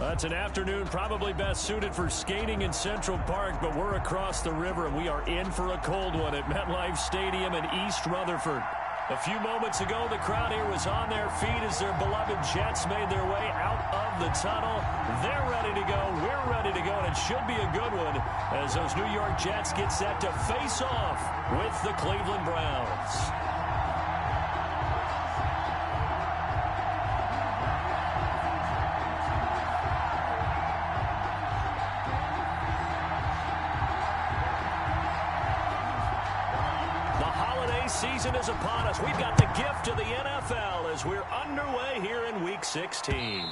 It's an afternoon probably best suited for skating in Central Park, but we're across the river, and we are in for a cold one at MetLife Stadium in East Rutherford. A few moments ago, the crowd here was on their feet as their beloved Jets made their way out of the tunnel. They're ready to go. We're ready to go, and it should be a good one as those New York Jets get set to face off with the Cleveland Browns. Season is upon us. We've got the gift of the NFL as we're underway here in Week 16.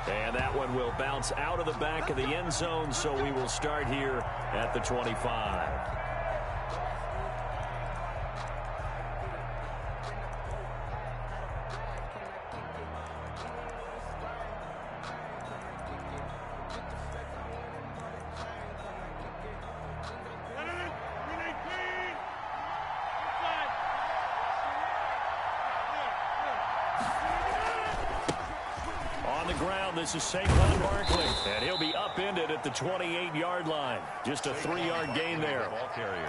And that one will bounce out of the back of the end zone, so we will start here at the 25. This is Saquon Barkley, and he'll be upended at the 28-yard line. Just a 3-yard gain there.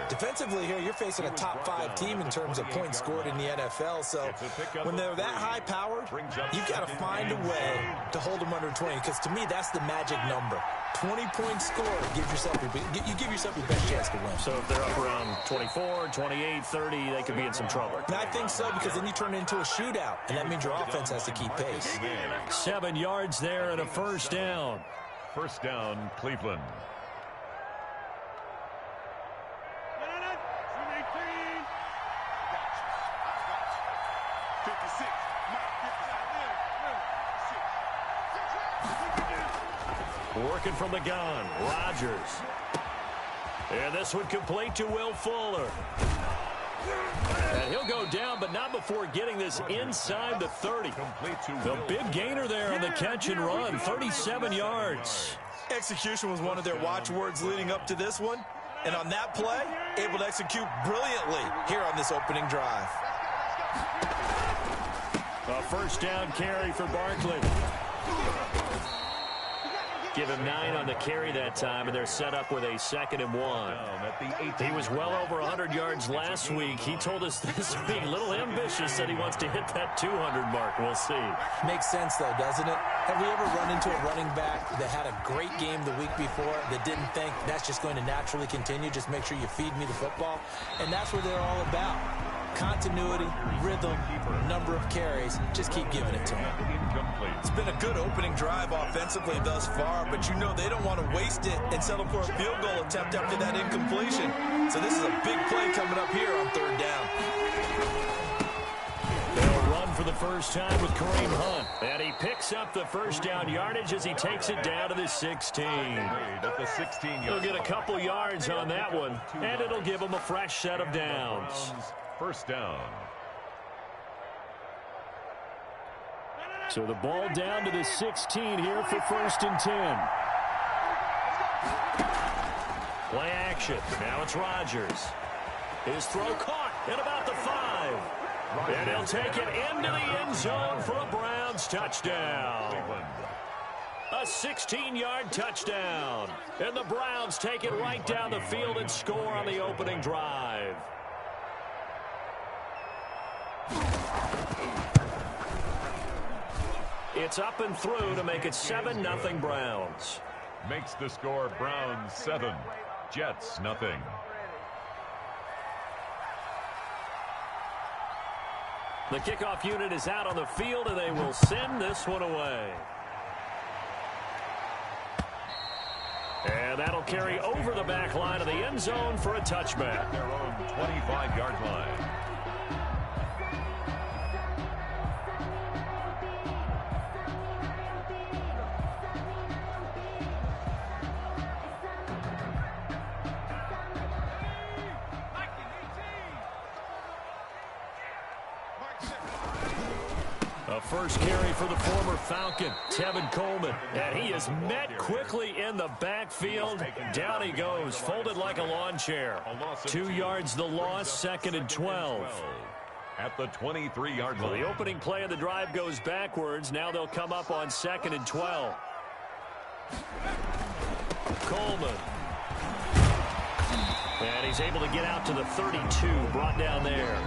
Defensively here, you're facing a top-5 team in terms of points scored in the NFL, so when they're that high-powered, you've got to find a way to hold them under 20, because to me, that's the magic number. 20-point score, you give yourself your best chance to win. So if they're up around 24, 28, 30, they could be in some trouble. And I think so, because then you turn it into a shootout, and that means your offense has to keep pace. 7 yards there and a first down. First down, Cleveland. Working from the gun, Rodgers. And this one complete to Will Fuller. And he'll go down, but not before getting this inside the 30. The big gainer there on the catch and run, 37 yards. Execution was one of their watchwords leading up to this one. And on that play, able to execute brilliantly here on this opening drive. A first down carry for Barkley. Give him 9 on the carry that time, and they're set up with a 2nd and 1. He was well over 100 yards last week. He told us this week, a little ambitious, said he wants to hit that 200 mark. We'll see. Makes sense, though, doesn't it? Have we ever run into a running back that had a great game the week before that didn't think that's just going to naturally continue? Just make sure you feed me the football. And that's what they're all about. Continuity, rhythm, number of carries. Just keep giving it to him. It's been a good opening drive offensively thus far, but you know they don't want to waste it and settle for a field goal attempt after that incompletion. So this is a big play coming up here on 3rd down. They'll run for the first time with Kareem Hunt. And he picks up the first down yardage as he takes it down to the 16. He'll get a couple yards on that one, and it'll give him a fresh set of downs. First down. So the ball down to the 16 here for 1st and 10. Play action. Now it's Rodgers. His throw caught at about the 5. And he'll take it into the end zone for a Browns touchdown. A 16-yard touchdown. And the Browns take it right down the field and score on the opening drive. It's up and through to make it 7-0 Browns. Makes the score Browns 7, Jets nothing. The kickoff unit is out on the field, and they will send this one away. And that'll carry over the back line of the end zone for a touchback. Their own 25-yard line. A first carry for the former Falcon, Tevin Coleman. And he is met quickly in the backfield. Down he goes, folded like a lawn chair. 2 yards the loss, 2nd and 12. At the 23-yard line. Well, the opening play of the drive goes backwards. Now they'll come up on 2nd and 12. Coleman. And he's able to get out to the 32, brought down there.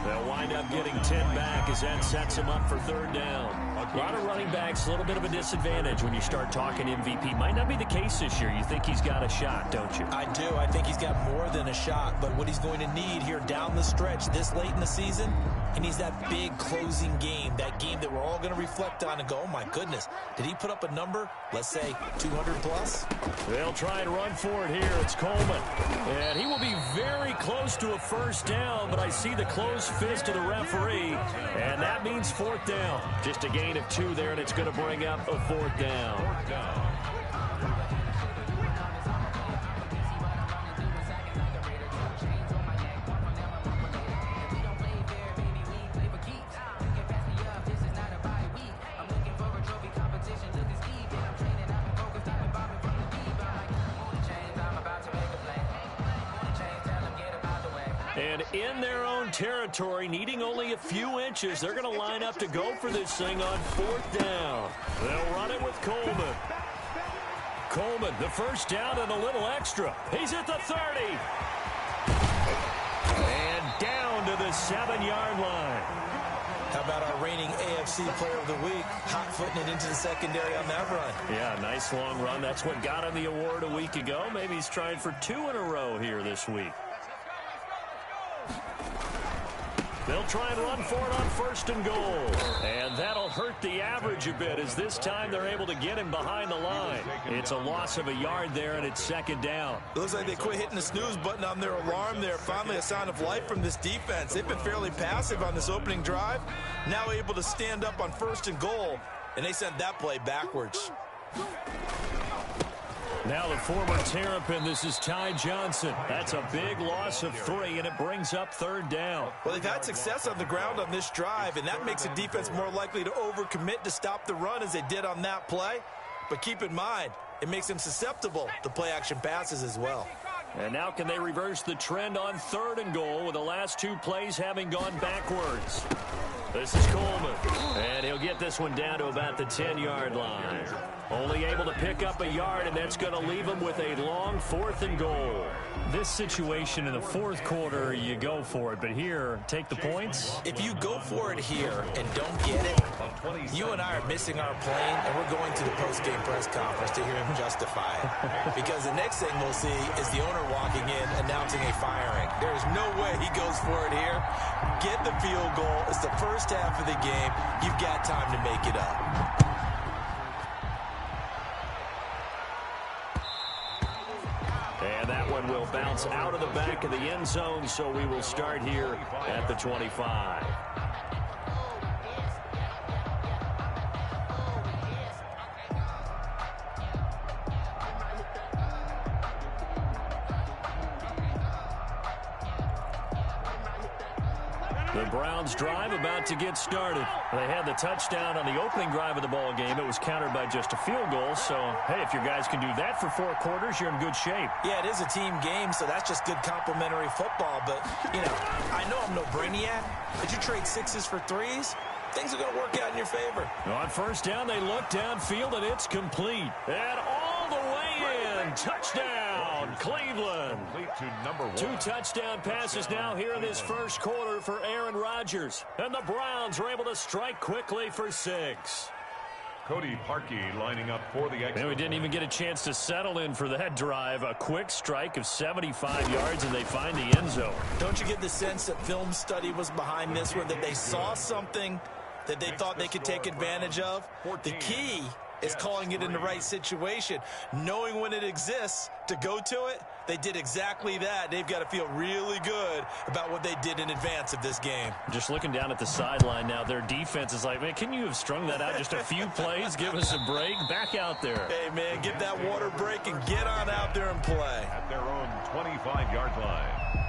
They'll wind up getting 10 back as that sets him up for third down. A lot of running backs, a little bit of a disadvantage when you start talking MVP. Might not be the case this year. You think he's got a shot, don't you? I do. I think he's got more than a shot. But what he's going to need here down the stretch this late in the season, he needs that big closing game, that game that we're all going to reflect on and go, oh, my goodness, did he put up a number, let's say, 200 plus? They'll try and run for it here. It's Coleman. And he will be very close to a first down, but I see the closed fist of the referee, and that means fourth down. Just a gain of 2 there, and it's going to bring up a fourth down. And in their own territory, needing only a few inches, they're going to line up to go for this thing on fourth down. They'll run it with Coleman. Coleman, the first down and a little extra. He's at the 30. And down to the 7-yard line. How about our reigning AFC Player of the Week, hot-footing it into the secondary on that run? Yeah, nice long run. That's what got him the award a week ago. Maybe he's trying for 2 in a row here this week. They'll try and run for it on first and goal. And that'll hurt the average a bit as this time they're able to get him behind the line. It's a loss of a yard there, and it's second down. It looks like they quit hitting the snooze button on their alarm there. Finally a sign of life from this defense. They've been fairly passive on this opening drive. Now able to stand up on first and goal, and they sent that play backwards. Now the former Terrapin, this is Ty Johnson. That's a big loss of 3, and it brings up third down. Well, they've had success on the ground on this drive, and that makes a defense more likely to overcommit to stop the run as they did on that play. But keep in mind, it makes them susceptible to play-action passes as well. And now can they reverse the trend on third and goal with the last 2 plays having gone backwards? This is Coleman, and he'll get this one down to about the 10-yard line. Only able to pick up a yard, and that's going to leave him with a long fourth and goal. This situation in the fourth quarter, you go for it, but here, take the points. If you go for it here and don't get it, you and I are missing our plane, and we're going to the post-game press conference to hear him justify it. Because the next thing we'll see is the owner walking in announcing a firing. There is no way he goes for it here. Get the field goal. It's the first half of the game. You've got time to make it up. And that one will bounce out of the back of the end zone, so we will start here at the 25. The Browns drive about to get started. They had the touchdown on the opening drive of the ball game. It was countered by just a field goal. So, hey, if your guys can do that for 4 quarters, you're in good shape. Yeah, it is a team game, so that's just good complimentary football. But, you know, I know I'm no brainiac, but you trade 6s for 3s, things are going to work out in your favor. On first down, they look downfield, and it's complete. And all the way in. Touchdown, Cleveland. 2 touchdown passes now here in this first quarter for Aaron Rodgers. And the Browns are able to strike quickly for 6. Cody Parkey lining up for the extra. And we didn't even get a chance to settle in for that drive. A quick strike of 75 yards, and they find the end zone. Don't you get the sense that film study was behind this one, that they saw something that they thought they could take advantage of? The key is calling it in the right situation, knowing when it exists to go to it. They did exactly that. They've got to feel really good about what they did in advance of this game. Just looking down at the sideline now, their defense is like, man, can you have strung that out just a few plays? Give us a break. Back out there. Hey, man, get that water break and get on out there and play. At their own 25-yard line.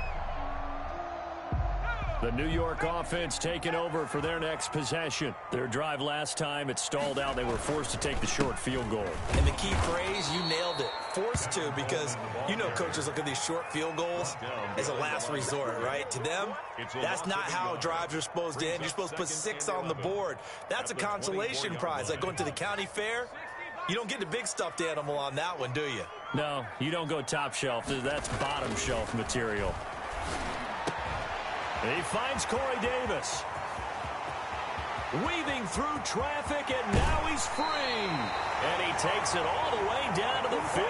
The New York offense taking over for their next possession. Their drive last time, it stalled out. They were forced to take the short field goal. And the key phrase, you nailed it. Forced to, because you know coaches look at these short field goals as a last resort, right? To them, that's not how drives are supposed to end. You're supposed to put 6 on the board. That's a consolation prize. Like going to the county fair, You don't get the big stuffed animal on that one, do you? No, you don't go top shelf. That's bottom shelf material. He finds Corey Davis. Weaving through traffic, and now he's free. And he takes it all the way down to the 15.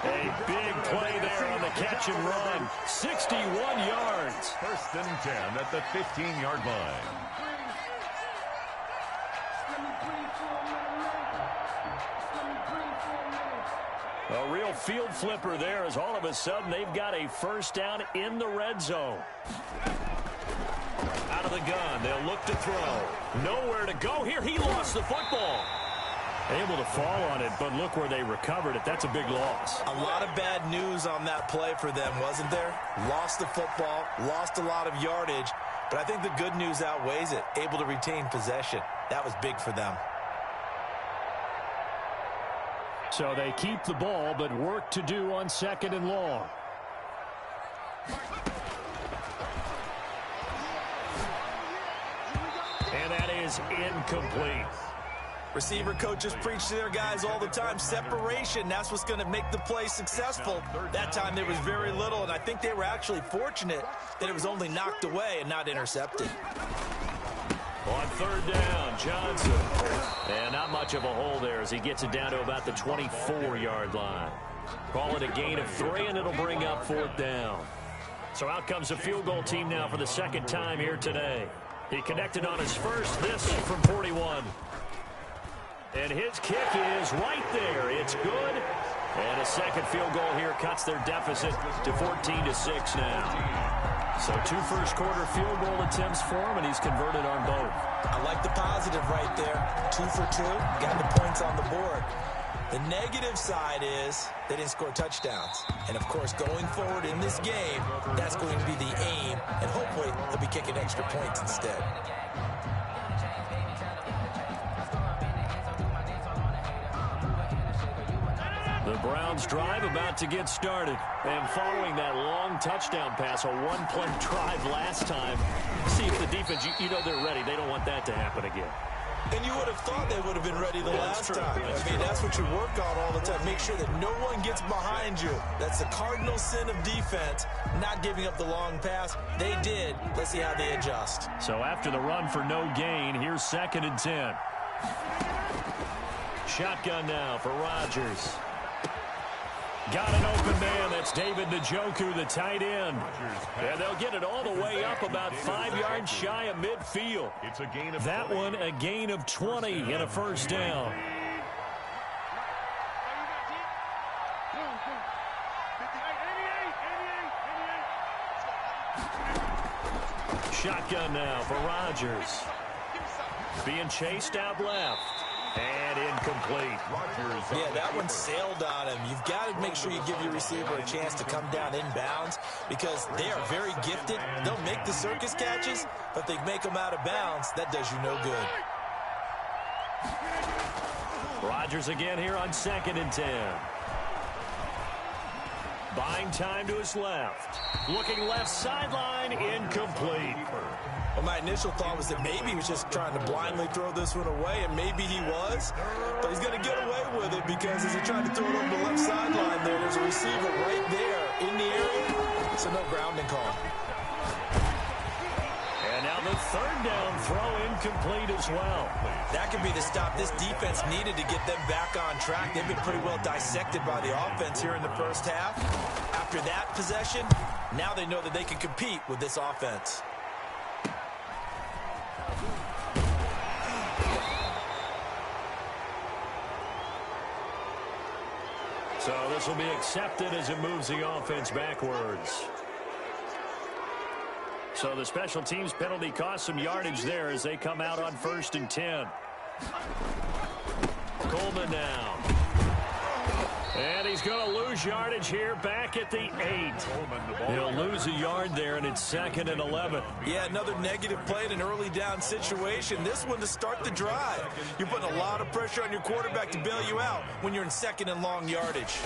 A big play there on the catch and run. 61 yards. First and 10 at the 15-yard line. A real field flipper there as all of a sudden they've got a first down in the red zone. Out of the gun, they'll look to throw. Nowhere to go here. He lost the football. Able to fall on it, but look where they recovered it. That's a big loss. A lot of bad news on that play for them, wasn't there? Lost the football, lost a lot of yardage, but I think the good news outweighs it. Able to retain possession. That was big for them. So they keep the ball, but work to do on second and long. And that is incomplete. Receiver coaches preach to their guys all the time. Separation, that's what's going to make the play successful. That time there was very little, and I think they were actually fortunate that it was only knocked away and not intercepted. On third down, Johnson. And not much of a hole there as he gets it down to about the 24-yard line. Call it a gain of 3, and it'll bring up fourth down. So out comes a field goal team now for the second time here today. He connected on his first, this from 41. And his kick is right there. It's good. And a second field goal here cuts their deficit to 14-6 now. So 2 first-quarter field goal attempts for him, and he's converted on both. I like the positive right there. 2 for 2, got the points on the board. The negative side is they didn't score touchdowns. And, of course, going forward in this game, that's going to be the aim, and hopefully they'll be kicking extra points instead. The Browns drive about to get started. And following that long touchdown pass, a one-play drive last time, see if the defense, you know they're ready. They don't want that to happen again. And you would have thought they would have been ready the last time. I mean, that's what you work on all the time. Make sure that no one gets behind you. That's the cardinal sin of defense, not giving up the long pass. They did. Let's see how they adjust. So after the run for no gain, here's 2nd and 10. Shotgun now for Rodgers. Got an open man. That's David Njoku, the tight end. And they'll get it all the way up about 5 yards shy of midfield. It's a gain of that 20. one, a gain of 20 and a first down. Shotgun now for Rodgers. Being chased out left. And incomplete. Yeah, that one sailed on him. You've got to make sure you give your receiver a chance to come down inbounds because they are very gifted. They'll make the circus catches, but they make them out of bounds. That does you no good. Rodgers again here on 2nd and 10. Buying time to his left. Looking left sideline, incomplete. Well, my initial thought was that maybe he was just trying to blindly throw this one away, and maybe he was. But he's going to get away with it because as he tried to throw it over the left sideline there's a receiver right there in the area. So no grounding call. And now the 3rd down throw incomplete as well. That could be the stop this defense needed to get them back on track. They've been pretty well dissected by the offense here in the first half. After that possession, now they know that they can compete with this offense. So this will be accepted as it moves the offense backwards. So the special teams penalty cost some yardage there as they come out on 1st and 10. Coleman now. And he's going to lose yardage here back at the 8. He'll lose a yard there, and it's 2nd and 11. Yeah, another negative play in an early down situation. This one to start the drive. You're putting a lot of pressure on your quarterback to bail you out when you're in 2nd and long yardage.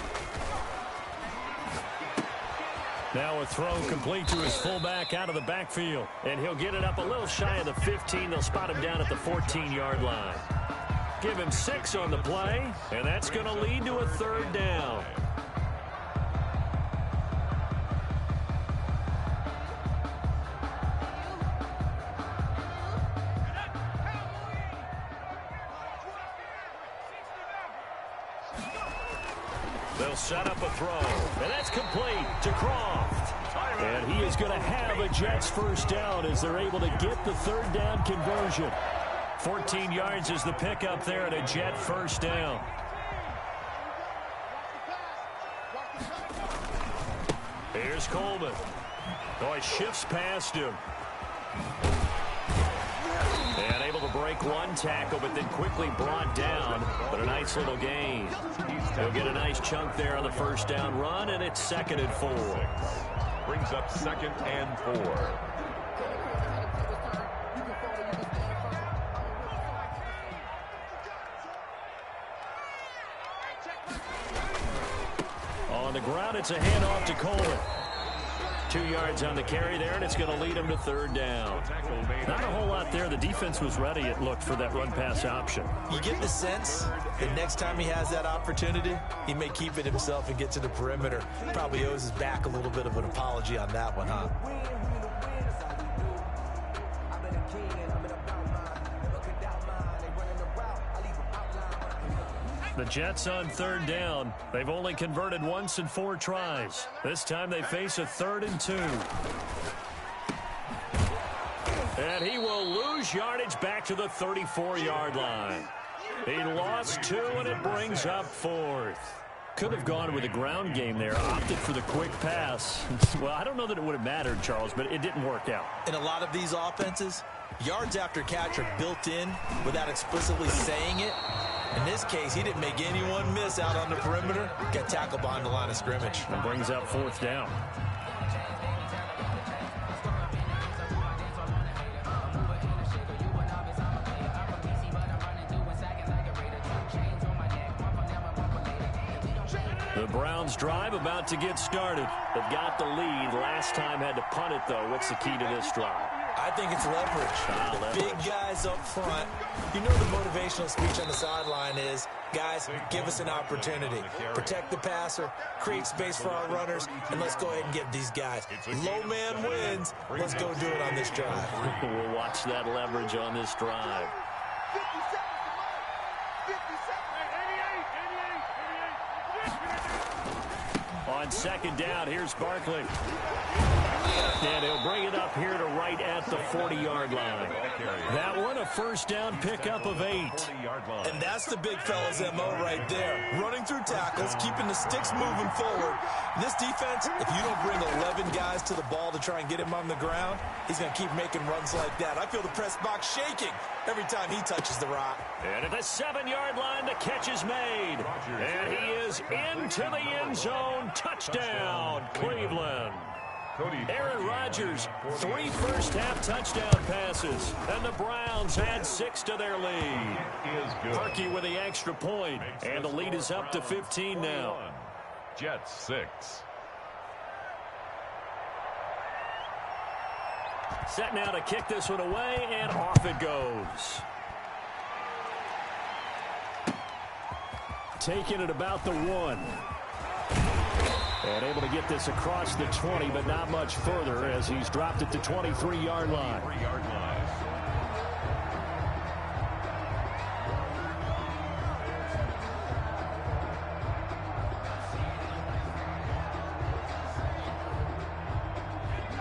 Now a throw complete to his fullback out of the backfield. And he'll get it up a little shy of the 15. They'll spot him down at the 14-yard line. Give him 6 on the play, and that's going to lead to a 3rd down. They'll set up a throw, and that's complete to Croft. And he is going to have a Jets 1st down as they're able to get the 3rd down conversion. 14 yards is the pickup there and a Jet 1st down. Here's Coleman. Oh, he shifts past him. And able to break one tackle, but then quickly brought down. But a nice little gain. He'll get a nice chunk there on the 1st down run, and it's 2nd and 4. Brings up 2nd and 4. On the ground, it's a handoff to Coleman. 2 yards on the carry there, and it's going to lead him to 3rd down. Not a whole lot there. The defense was ready, it looked, for that run-pass option. You get the sense that next time he has that opportunity, he may keep it himself and get to the perimeter. Probably owes his back a little bit of an apology on that one, huh? The Jets on 3rd down. They've only converted once in 4 tries. This time they face a 3rd and 2. And he will lose yardage back to the 34-yard line. He lost 2, and it brings up 4th. Could have gone with a ground game there, opted for the quick pass. Well, I don't know that it would have mattered, Charles, but it didn't work out. In a lot of these offenses, yards after catch are built in without explicitly saying it. In this case, he didn't make anyone miss out on the perimeter. Got tackled behind the line of scrimmage. And brings up 4th down. The Browns drive about to get started. They've got the lead. Last time had to punt it, though. What's the key to this drive? I think it's leverage. The big guys up front. You know the motivational speech on the sideline is, guys, give us an opportunity. Protect the passer, create space for our runners, and let's go ahead and get these guys. Low man wins. Let's go do it on this drive. We'll watch that leverage on this drive. On 2nd down, here's Barkley. And he'll bring it up here to right at the 40-yard line. That one, a 1st down pickup of 8. And that's the big fella's MO right there. Running through tackles, keeping the sticks moving forward. This defense, if you don't bring 11 guys to the ball to try and get him on the ground, he's going to keep making runs like that. I feel the press box shaking every time he touches the rock. And at the 7-yard line, the catch is made. And he is into the end zone. Touchdown, Cleveland. Aaron Rodgers, 3 first-half touchdown passes, and the Browns add 6 to their lead. Harkey with the extra point, and the lead is up to 15 now. Jets 6. Set now to kick this one away, and off it goes. Taking it about the 1. And able to get this across the 20, but not much further as he's dropped it to 23-yard line.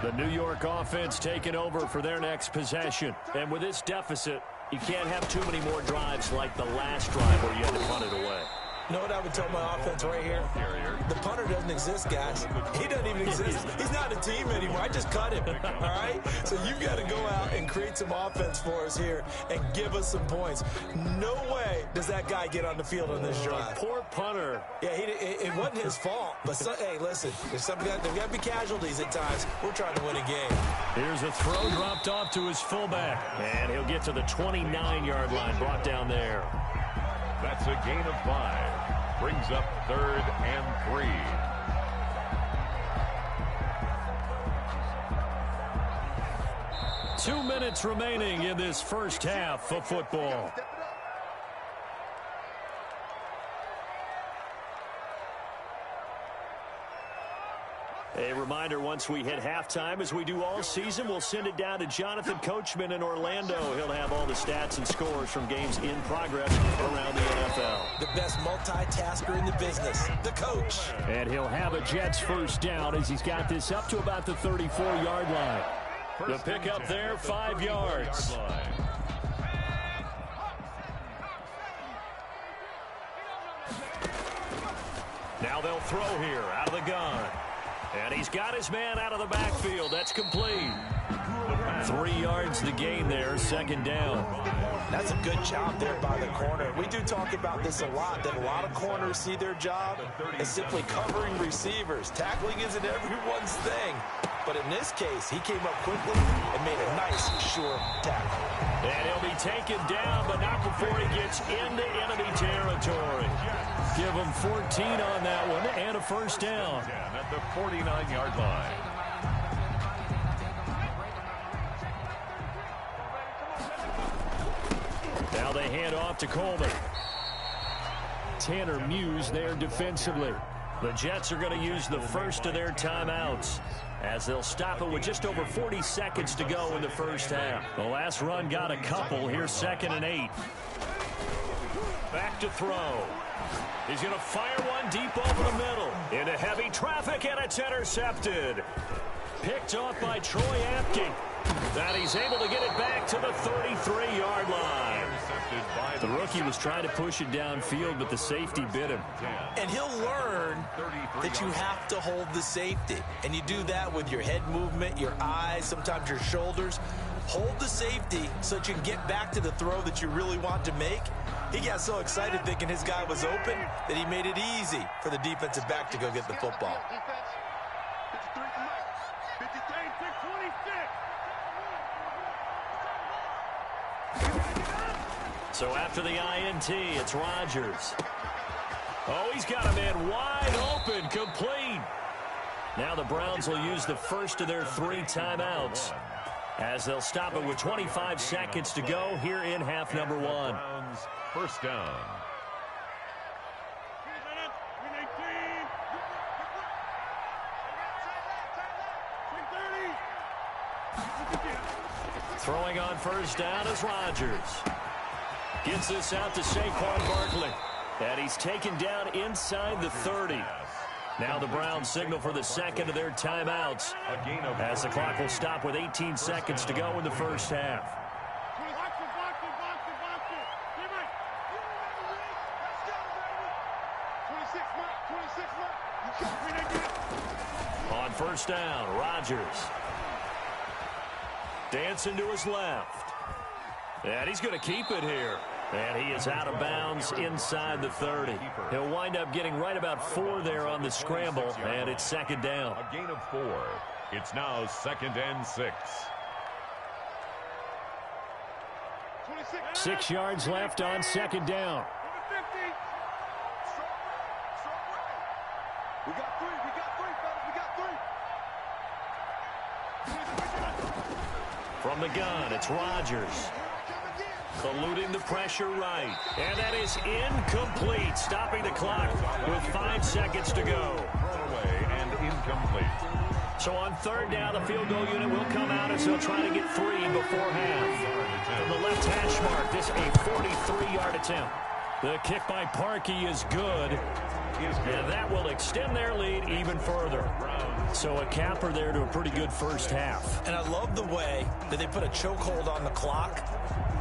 The New York offense taking over for their next possession. And with this deficit, you can't have too many more drives like the last drive where you had to punt it away. You know what I would tell my offense right here? The punter doesn't exist, guys. He doesn't even exist. He's not a team anymore. I just cut him, all right? So you've got to go out and create some offense for us here and give us some points. No way does that guy get on the field on this drive. Poor punter. Yeah, it wasn't his fault. But, hey, listen, there's got to be casualties at times. We're trying to win a game. Here's a throw dropped off to his fullback. And he'll get to the 29-yard line, brought down there. That's a gain of 5. Brings up 3rd and 3. 2 minutes remaining in this first half of football. A reminder, once we hit halftime, as we do all season, we'll send it down to Jonathan Coachman in Orlando. He'll have all the stats and scores from games in progress around the NFL. The best multitasker in the business, the coach. And he'll have a Jets first down as he's got this up to about the 34-yard line. The pickup there, 5 yards. Now they'll throw here out of the gun. And he's got his man out of the backfield. That's complete. 3 yards the gain there, second down. That's a good job there by the corner. We do talk about this a lot, that a lot of corners see their job as simply covering receivers. Tackling isn't everyone's thing. But in this case, he came up quickly and made a nice, sure tackle. And he'll be taken down, but not before he gets into enemy territory. Give him 14 on that one and a first down. At the 49-yard line. Now they hand off to Coleman. Tanner Muse there defensively. The Jets are going to use the first of their timeouts as they'll stop it with just over 40 seconds to go in the first half. The last run got a couple. Here's 2nd and 8. Back to throw. He's going to fire one deep over the middle. Into heavy traffic, and it's intercepted. Picked off by Troy Apke. That he's able to get it back to the 33-yard line. The rookie was trying to push it downfield, but the safety bit him. And he'll learn that you have to hold the safety. And you do that with your head movement, your eyes, sometimes your shoulders. Hold the safety so that you can get back to the throw that you really want to make. He got so excited thinking his guy was open that he made it easy for the defensive back to go get the football. So after the INT, it's Rodgers. Oh, he's got a man wide open, complete. Now the Browns will use the first of their 3 timeouts as they'll stop it with 25 seconds to go here in half number 1. Browns first down. Throwing on first down is Rodgers. Gets this out to Saquon Barkley. And he's taken down inside the 30. Now the Browns signal for the second of their timeouts as the clock will stop with 18 seconds to go in the first half. On first down, Rodgers. Dancing to his left. And he's going to keep it here. And he is out of bounds inside the 30. He'll wind up getting right about 4 there on the scramble, and it's second down. A gain of 4. It's now 2nd and 6. 6 yards left on second down. We got 3, fellas. We got 3. From the gun, it's Rodgers. Eluding the pressure right. And that is incomplete. Stopping the clock with 5 seconds to go. Thrown away and incomplete. So on third down, the field goal unit will come out as they'll try to get 3 before half. From the left hash mark, this a 43-yard attempt. The kick by Parkey is good. And that will extend their lead even further. So a capper there to a pretty good first half. And I love the way that they put a chokehold on the clock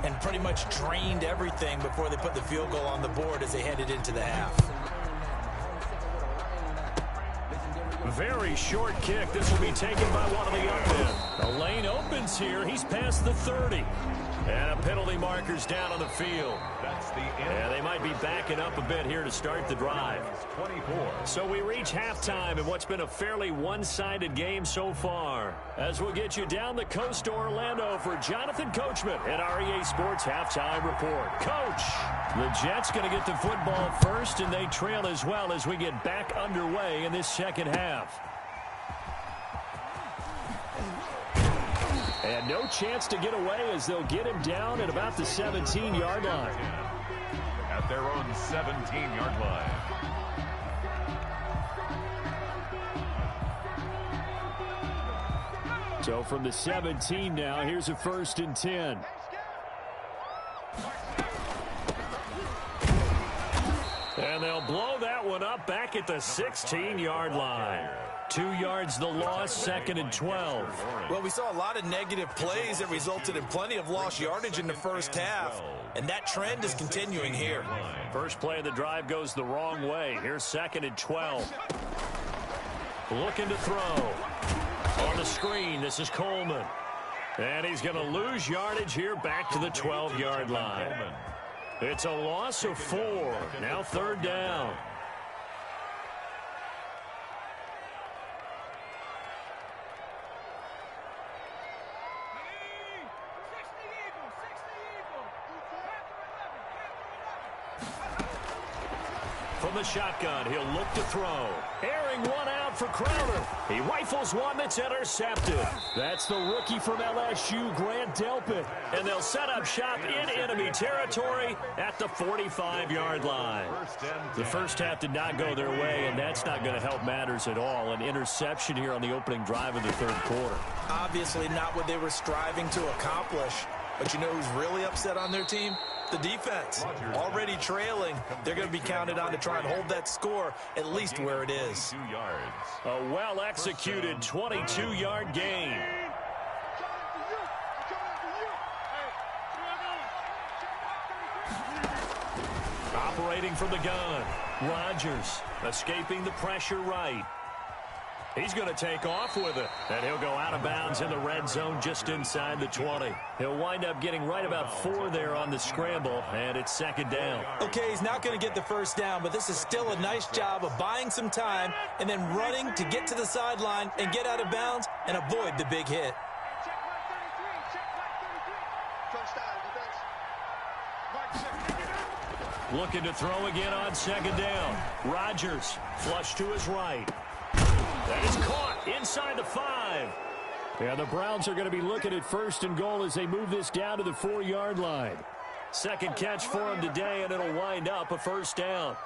and pretty much drained everything before they put the field goal on the board as they headed into the half. Very short kick. This will be taken by one of the up men. The lane opens here. He's past the 30. And a penalty marker's down on the field. That's the end. And they might be backing up a bit here to start the drive. 24. So we reach halftime in what's been a fairly one-sided game so far. As we'll get you down the coast to Orlando for Jonathan Coachman at our EA Sports Halftime Report. Coach, the Jets going to get the football first, and they trail as well as we get back underway in this second half. And no chance to get away as they'll get him down at about the 17-yard line. At their own 17-yard line. So from the 17 now, here's a 1st and 10. And they'll blow that one up back at the 16-yard line. 2 yards the loss, 2nd and 12. Well, we saw a lot of negative plays that resulted in plenty of lost yardage in the first half, and that trend is continuing here. First play of the drive goes the wrong way. Here's 2nd and 12. Looking to throw. On the screen, this is Coleman. And he's going to lose yardage here back to the 12-yard line. It's a loss of 4. Now 3rd down. From the shotgun, he'll look to throw. Airing one out for Crowder. He rifles one that's intercepted. That's the rookie from LSU, Grant Delpit. And they'll set up shop in enemy territory at the 45-yard line. The first half did not go their way, and that's not going to help matters at all. An interception here on the opening drive of the 3rd quarter. Obviously not what they were striving to accomplish. But you know who's really upset on their team? The defense. Already trailing. They're going to be counted on to try and hold that score at least where it is. A well-executed 22-yard gain. Operating from the gun. Rodgers escaping the pressure right. He's going to take off with it, and he'll go out of bounds in the red zone just inside the 20. He'll wind up getting right about 4 there on the scramble, and it's 2nd down. Okay, he's not going to get the 1st down, but this is still a nice job of buying some time and then running to get to the sideline and get out of bounds and avoid the big hit. Looking to throw again on 2nd down. Rodgers flush to his right. That is caught inside the 5. Yeah, the Browns are going to be looking at 1st and goal as they move this down to the 4-yard line. Second catch for him today, and it'll wind up a 1st down.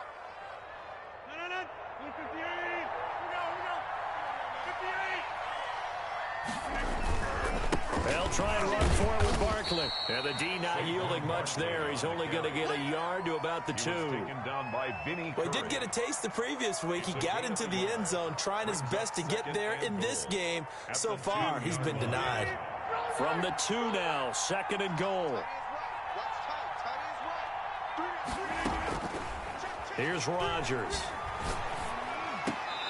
They'll try and run for it with Barkley. And the D not yielding much there. He's only going to get a yard to about the 2. Well, he did get a taste the previous week. He got into the end zone trying his best to get there in this game. So far, he's been denied. From the 2 now, 2nd and goal. Here's Rodgers.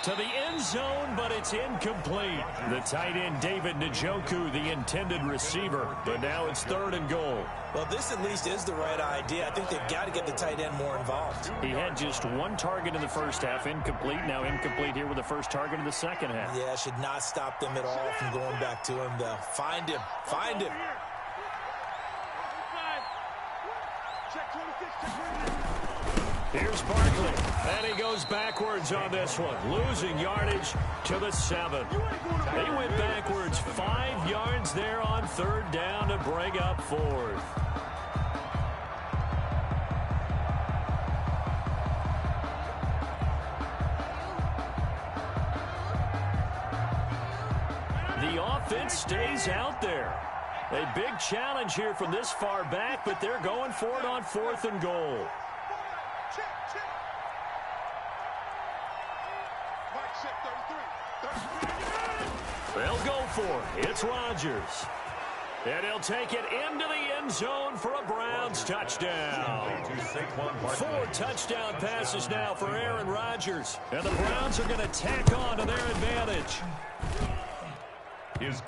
To the end zone, but it's incomplete. The tight end, David Njoku, the intended receiver. But now it's 3rd and goal. Well, this at least is the right idea. I think they've got to get the tight end more involved. He had just 1 target in the first half, incomplete. Now incomplete here with the first target in the second half. Yeah, should not stop them at all from going back to him, though. Find him. Find him. Here's Barkley, and he goes backwards on this one, losing yardage to the 7. He went backwards 5 yards there on 3rd down to bring up 4th. The offense stays out there. A big challenge here from this far back, but they're going for it on 4th and goal. They'll go for it. It's Rodgers. And he'll take it into the end zone for a Browns touchdown. 4 touchdown passes now for Aaron Rodgers. And the Browns are going to tack on to their advantage.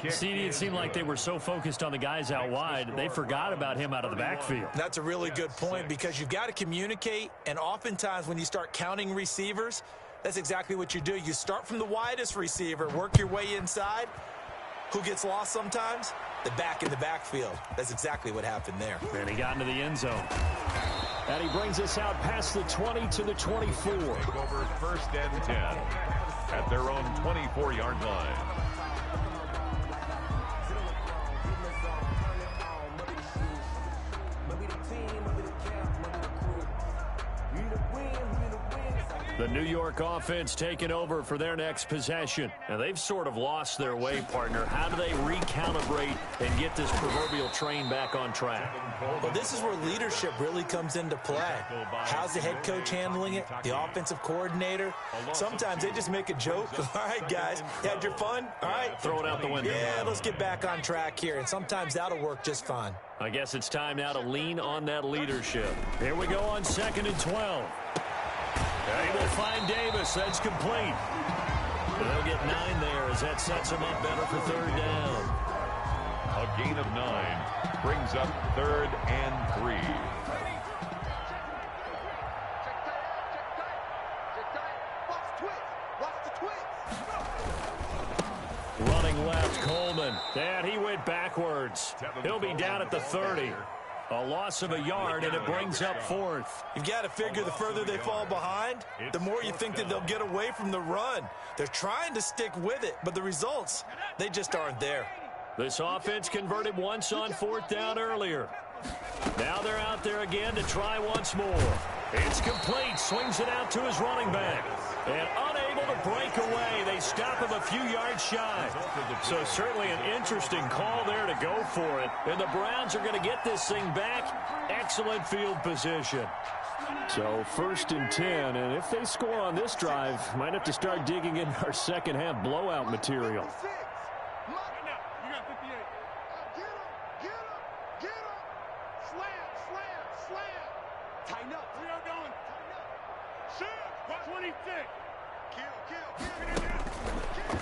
CD, it seemed like they were so focused on the guys out wide, they forgot about him out of the backfield. That's a really good point because you've got to communicate, and oftentimes when you start counting receivers, that's exactly what you do. You start from the widest receiver, work your way inside. Who gets lost sometimes? The back in the backfield. That's exactly what happened there. And he got into the end zone. And he brings us out past the 20 to the 24. Over 1st and 10 at their own 24-yard line. The New York offense taking over for their next possession. Now, they've sort of lost their way, partner. How do they recalibrate and get this proverbial train back on track? Well, this is where leadership really comes into play. How's the head coach handling it? The offensive coordinator? Sometimes they just make a joke. All right, guys, you had your fun? All right. Throw it out the window. Yeah, let's get back on track here. And sometimes that'll work just fine. I guess it's time now to lean on that leadership. Here we go on 2nd and 12. They will find Davis. That's complete. They'll get 9 there as that sets them up better for 3rd down. A gain of 9 brings up 3rd and 3. Running left, Coleman. And he went backwards. He'll be down at the 30. A loss of a yard, and it brings up 4th. You've got to figure the further they fall behind, the more you think that they'll get away from the run. They're trying to stick with it, but the results, they just aren't there. This offense converted once on 4th down earlier. Now they're out there again to try once more. It's complete. Swings it out to his running back. And unable to break away. They stop him a few yards shy. So certainly an interesting call there to go for it. And the Browns are going to get this thing back. Excellent field position. So 1st and 10. And if they score on this drive, might have to start digging in our second half blowout material.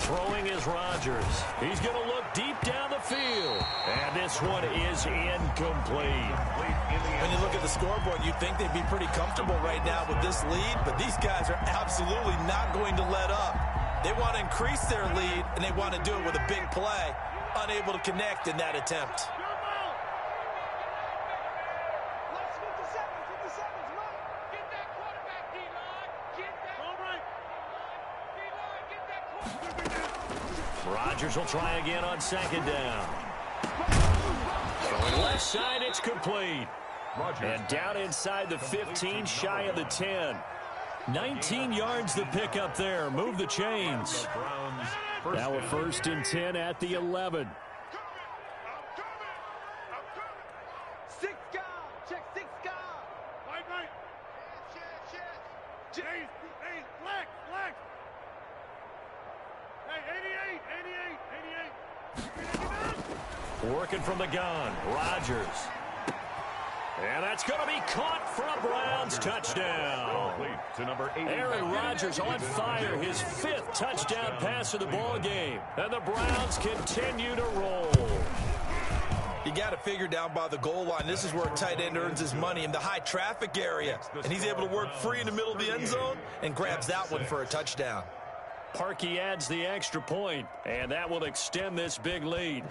Throwing is Rodgers. He's going to look deep down the field. And this one is incomplete. When you look at the scoreboard, you'd think they'd be pretty comfortable right now with this lead, but these guys are absolutely not going to let up. They want to increase their lead, and they want to do it with a big play. Unable to connect in that attempt. Rodgers will try again on 2nd down. Going left side, it's complete. And down inside the 15, shy of the 10. 19 yards to pick up there. Move the chains. Now a 1st and 10 at the 11. Working from the gun, Rodgers. And that's going to be caught for a Browns touchdown. Aaron Rodgers on fire, his 5th touchdown pass of the ball game. And the Browns continue to roll. You got to figure down by the goal line. This is where a tight end earns his money in the high traffic area. And he's able to work free in the middle of the end zone and grabs that one for a touchdown. Parkey adds the extra point, and that will extend this big lead.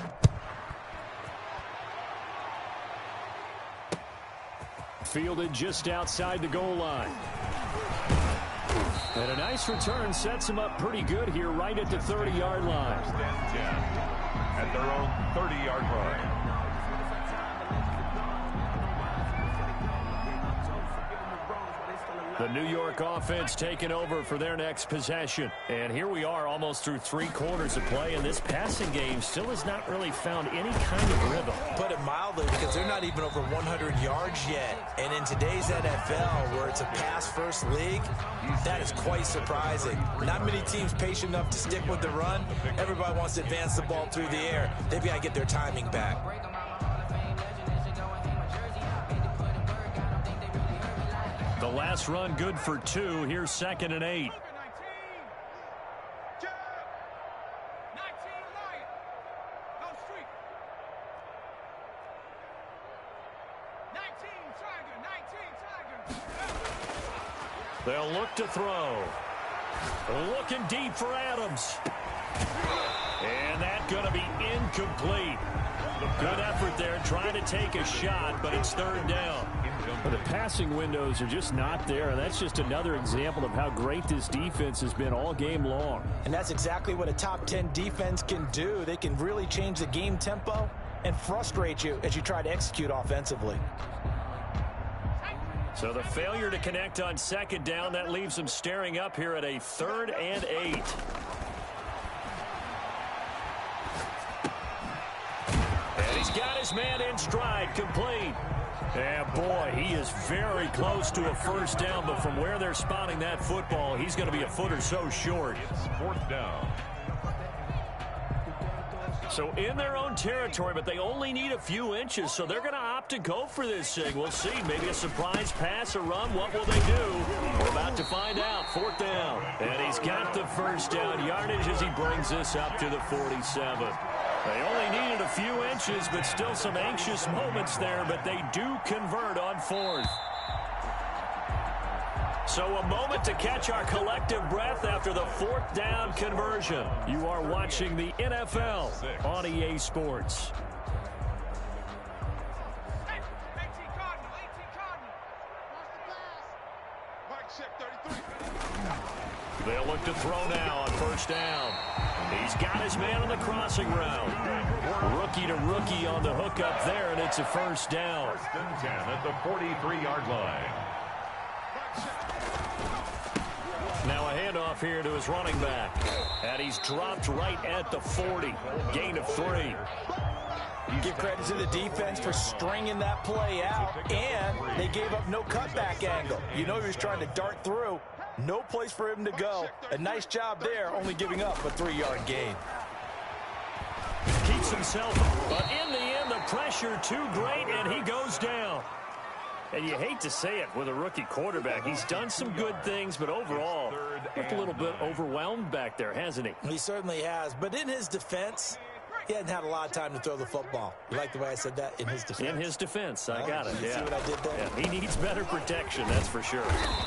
Fielded just outside the goal line. And a nice return sets him up pretty good here right at the 30-yard line. At their own 30-yard line. The New York offense taking over for their next possession. And here we are almost through 3 quarters of play, and this passing game still has not really found any kind of rhythm. Put it mildly, because they're not even over 100 yards yet. And in today's NFL, where it's a pass-first league, that is quite surprising. Not many teams patient enough to stick with the run. Everybody wants to advance the ball through the air. They've got to get their timing back. The last run good for 2. Here's 2nd and 8. They'll look to throw. Looking deep for Adams. And that's going to be incomplete. Good effort there trying to take a shot, but it's 3rd down. But the passing windows are just not there, and that's just another example of how great this defense has been all game long. And that's exactly what a top 10 defense can do. They can really change the game tempo and frustrate you as you try to execute offensively. So the failure to connect on second down, that leaves them staring up here at a 3rd and 8. And he's got his man in stride, complete. And boy, he is very close to a first down, but from where they're spotting that football, he's going to be a foot or so short. It's 4th down. So in their own territory, but they only need a few inches, so they're going to opt to go for this thing. We'll see. Maybe a surprise pass or run. What will they do? We're about to find out. 4th down. And he's got the first down yardage as he brings this up to the 47. They only needed a few inches, but still some anxious moments there, but they do convert on 4th. So a moment to catch our collective breath after the 4th down conversion. You are watching the NFL on EA Sports. They'll look to throw now on first down. He's got his man on the crossing route. Rookie to rookie on the hook up there, and it's a first down. 1st and 10 at the 43-yard line. Now a handoff here to his running back. And he's dropped right at the 40. Gain of 3. Give credit to the defense for stringing that play out, and they gave up no cutback angle. You know he was trying to dart through. No place for him to go. A nice job there, only giving up a 3-yard gain. Keeps himself, but in the end, the pressure too great, and he goes down. And you hate to say it with a rookie quarterback. He's done some good things, but overall, looked a little bit overwhelmed back there, hasn't he? He certainly has. But in his defense, he hadn't had a lot of time to throw the football. You like the way I said that? In his defense. In his defense. I got it. You see what I did there? Yeah, he needs better protection, that's for sure.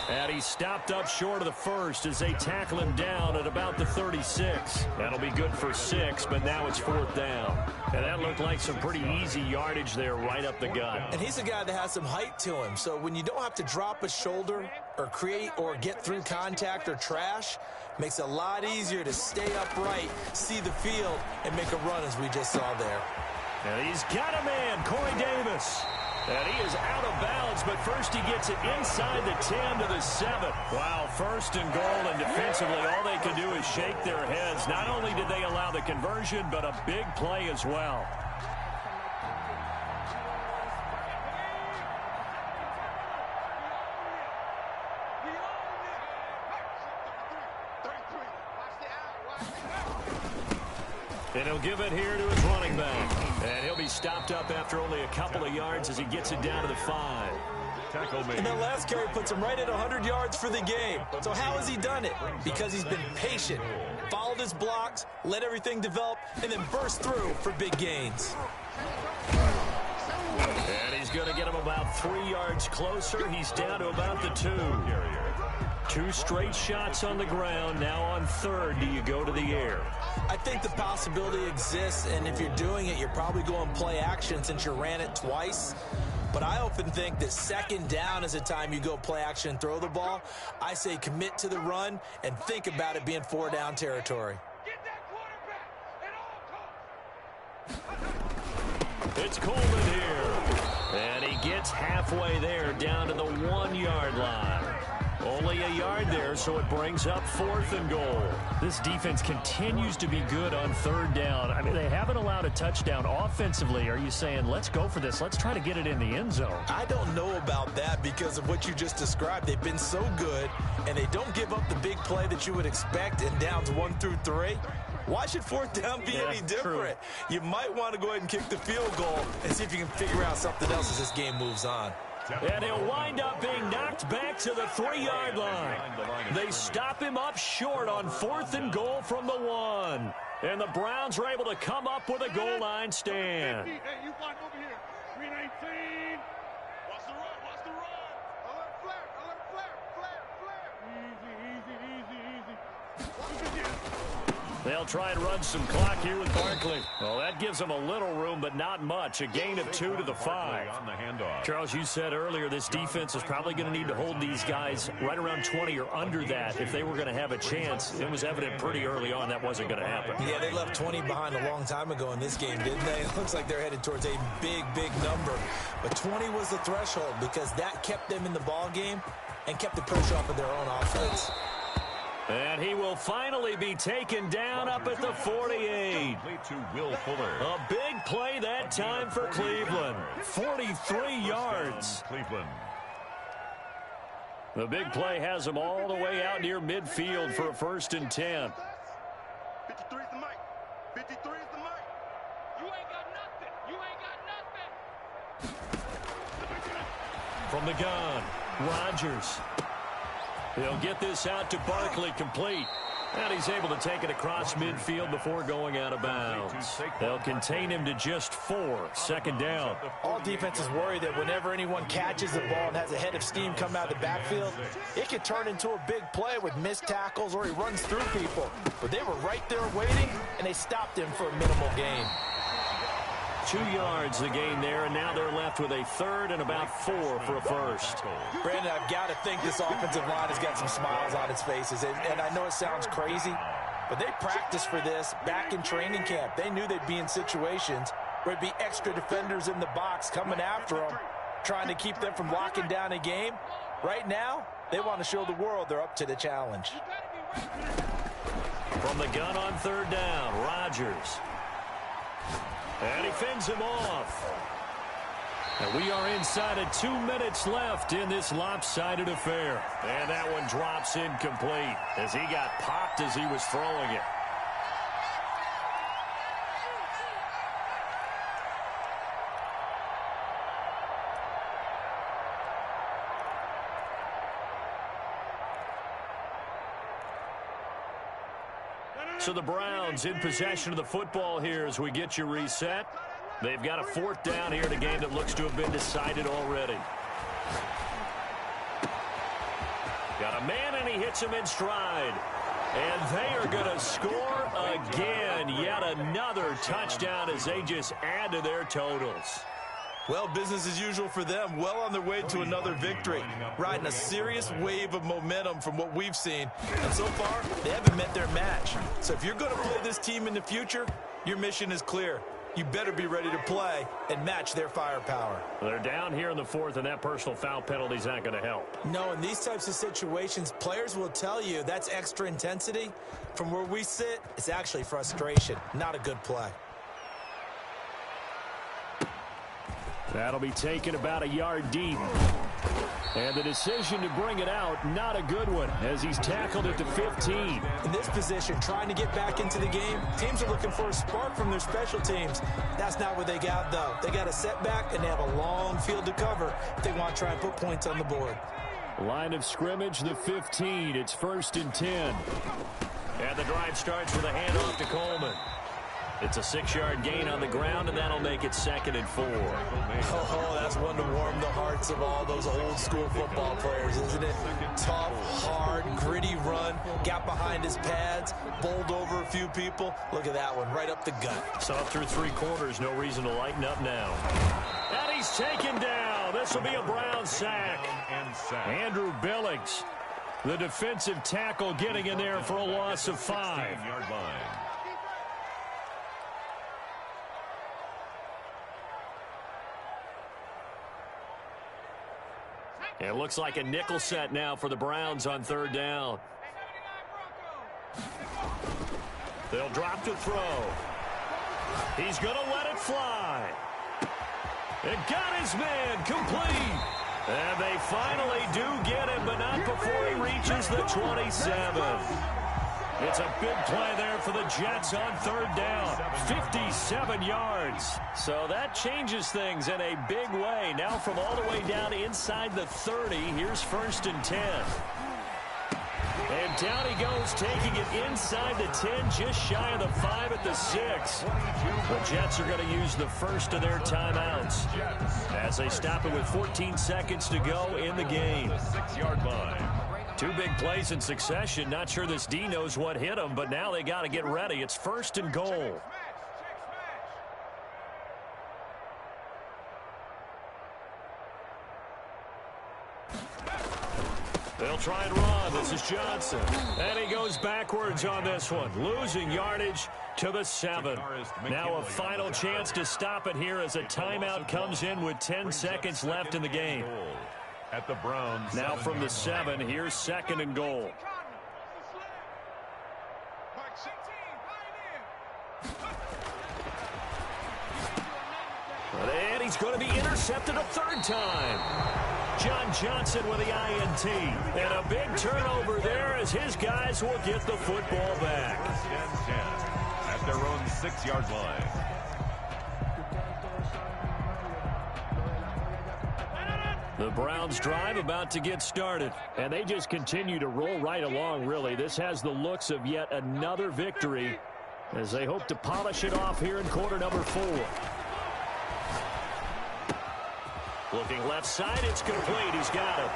And he's stopped up short of the first as they tackle him down at about the 36. That'll be good for 6, but now it's 4th down. And that looked like some pretty easy yardage there right up the gut. And he's a guy that has some height to him. So when you don't have to drop a shoulder or create or get through contact or trash, makes it a lot easier to stay upright, see the field, and make a run as we just saw there. And he's got a man, Corey Davis. And he is out of bounds, but first he gets it inside the 10 to the 7. Wow, 1st and goal, and defensively all they can do is shake their heads. Not only did they allow the conversion, but a big play as well. And he'll give it here to his running back. And he'll be stopped up after only a couple of yards as he gets it down to the 5. And that last carry puts him right at 100 yards for the game. So how has he done it? Because he's been patient, followed his blocks, let everything develop, and then burst through for big gains. And he's going to get him about 3 yards closer. He's down to about the 2. 2 straight shots on the ground. Now on 3rd, do you go to the air? I think the possibility exists, and if you're doing it, you're probably going play action since you ran it twice. But I often think that 2nd down is the time you go play action and throw the ball. I say commit to the run and think about it being 4-down territory. Get that quarterback at all costs. It's Coleman here. And he gets halfway there down to the 1-yard line. Only a yard there, so it brings up 4th and goal. This defense continues to be good on 3rd down. I mean, they haven't allowed a touchdown offensively. Are you saying, let's go for this, let's try to get it in the end zone? I don't know about that because of what you just described. They've been so good, and they don't give up the big play that you would expect in downs 1 through 3. Why should 4th down be any different? True. You might want to go ahead and kick the field goal and see if you can figure out something else as this game moves on. And he'll wind up being knocked back to the 3-yard line. They stop him up short on 4th and goal from the 1. And the Browns are able to come up with a goal line stand. Hey, you block over here. 319. Watch the run. Watch the run. Alert flare. Alert flare. Flare. Flare. Easy, easy, easy, easy. Watch it again. They'll try and run some clock here with Barkley. Well, that gives them a little room, but not much. A gain of 2 to the 5. On the handoff. Charles, you said earlier this defense is probably going to need to hold these guys right around 20 or under that if they were going to have a chance. It was evident pretty early on that wasn't going to happen. Yeah, they left 20 behind a long time ago in this game, didn't they? It looks like they're headed towards a big, big number. But 20 was the threshold because that kept them in the ball game and kept the pressure off of their own offense. And he will finally be taken down up at the 48. A big play that time for Cleveland. 43 yards. Cleveland. The big play has them all the way out near midfield for a 1st and 10. 53 is the mic. 53 is the mic. You ain't got nothing. You ain't got nothing. From the gun, Rodgers. He'll get this out to Barkley, complete. And he's able to take it across midfield before going out of bounds. They'll contain him to just 4. 2nd down. All defenses worry that whenever anyone catches the ball and has a head of steam come out of the backfield, it could turn into a big play with missed tackles or he runs through people. But they were right there waiting, and they stopped him for a minimal gain. 2 yards the gain there, and now they're left with a 3rd and about 4 for a 1st. Brandon, I've got to think this offensive line has got some smiles on its faces. And I know it sounds crazy, but they practiced for this back in training camp. They knew they'd be in situations where it'd be extra defenders in the box coming after them, trying to keep them from locking down a game. Right now, they want to show the world they're up to the challenge. From the gun on 3rd down, Rodgers. And he fends him off. And we are inside of 2 minutes left in this lopsided affair. And that one drops incomplete as he got popped as he was throwing it. So the Browns in possession of the football here as we get you reset. They've got a 4th down here in a game that looks to have been decided already. Got a man, and he hits him in stride. And they are going to score again. Yet another touchdown as they just add to their totals. Well, business as usual for them. Well on their way to another victory. Riding a serious wave of momentum from what we've seen. And so far, they haven't met their match. So if you're going to play this team in the future, your mission is clear. You better be ready to play and match their firepower. They're down here in the 4th, and that personal foul penalty is not going to help. No, in these types of situations, players will tell you that's extra intensity. From where we sit, it's actually frustration, not a good play. That'll be taken about a yard deep. And the decision to bring it out, not a good one, as he's tackled it to 15. In this position, trying to get back into the game, teams are looking for a spark from their special teams. That's not what they got, though. They got a setback, and they have a long field to cover if they want to try and put points on the board. Line of scrimmage, the 15. It's 1st and 10. And the drive starts with a handoff to Coleman. It's a 6-yard gain on the ground, and that'll make it 2nd and 4. Oh, that's one to warm the hearts of all those old-school football players, isn't it? Tough, hard, gritty run, got behind his pads, bowled over a few people. Look at that one, right up the gut. So through 3 quarters, no reason to lighten up now. And he's taken down. This will be a Brown sack. Andrew Billings, the defensive tackle, getting in there for a loss of 5. 16-yard line. It looks like a nickel set now for the Browns on 3rd down. They'll drop to throw. He's going to let it fly. And got his man complete. And they finally do get him, but not before he reaches the 27. It's a big play there for the Jets on 3rd down. 57 yards. So that changes things in a big way. Now from all the way down inside the 30, here's 1st and 10. And down he goes, taking it inside the 10, just shy of the 5 at the 6. The Jets are going to use the first of their timeouts as they stop it with 14 seconds to go in the game. 6-yard line. Two big plays in succession. Not sure this D knows what hit him, but now they got to get ready. It's 1st and goal. They'll try and run. This is Johnson. And he goes backwards on this one, losing yardage to the 7. Now a final chance to stop it here as a timeout comes in with 10 seconds left in the game. At the Browns. Now from the 7, here's 2nd and goal. And he's going to be intercepted a 3rd time. John Johnson with the INT. And a big turnover there as his guys will get the football back. 10-10 at their own 6-yard line. The Browns drive about to get started. And they just continue to roll right along, really. This has the looks of yet another victory as they hope to polish it off here in quarter number 4. Looking left side, it's complete. He's got it.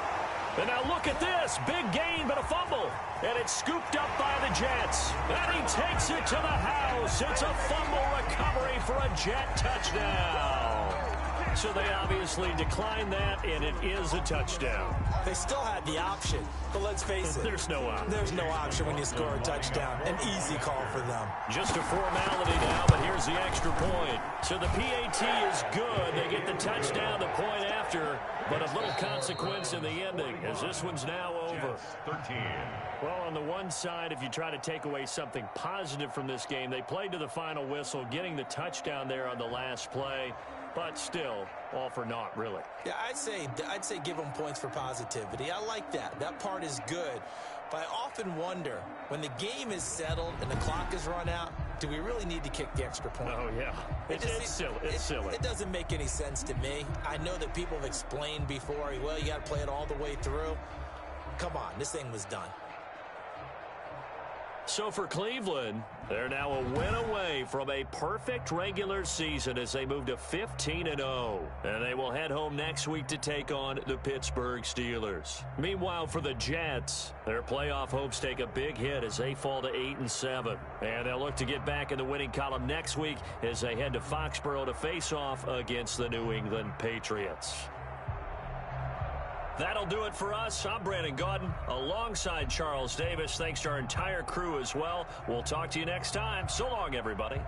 And now look at this. Big gain, but a fumble. And it's scooped up by the Jets. And he takes it to the house. It's a fumble recovery for a Jet touchdown. So they obviously declined that, and it is a touchdown. They still had the option, but let's face it. There's no option. There's no option when you score a touchdown. An easy call for them. Just a formality now, but here's the extra point. So the PAT is good. They get the touchdown the point after, but a little consequence in the ending as this one's now over. 13. Well, on the one side, if you try to take away something positive from this game, they played to the final whistle, getting the touchdown there on the last play. But still, all for naught, really. Yeah, I'd say give them points for positivity. I like that. That part is good. But I often wonder, when the game is settled and the clock is run out, do we really need to kick the extra point? Oh, yeah. It's silly. It's silly. It doesn't make any sense to me. I know that people have explained before, well, you got to play it all the way through. Come on, this thing was done. So for Cleveland, they're now a win away from a perfect regular season as they move to 15-0. And they will head home next week to take on the Pittsburgh Steelers. Meanwhile, for the Jets, their playoff hopes take a big hit as they fall to 8-7. And they'll look to get back in the winning column next week as they head to Foxborough to face off against the New England Patriots. That'll do it for us. I'm Brandon Gaudin alongside Charles Davis. Thanks to our entire crew as well. We'll talk to you next time. So long, everybody.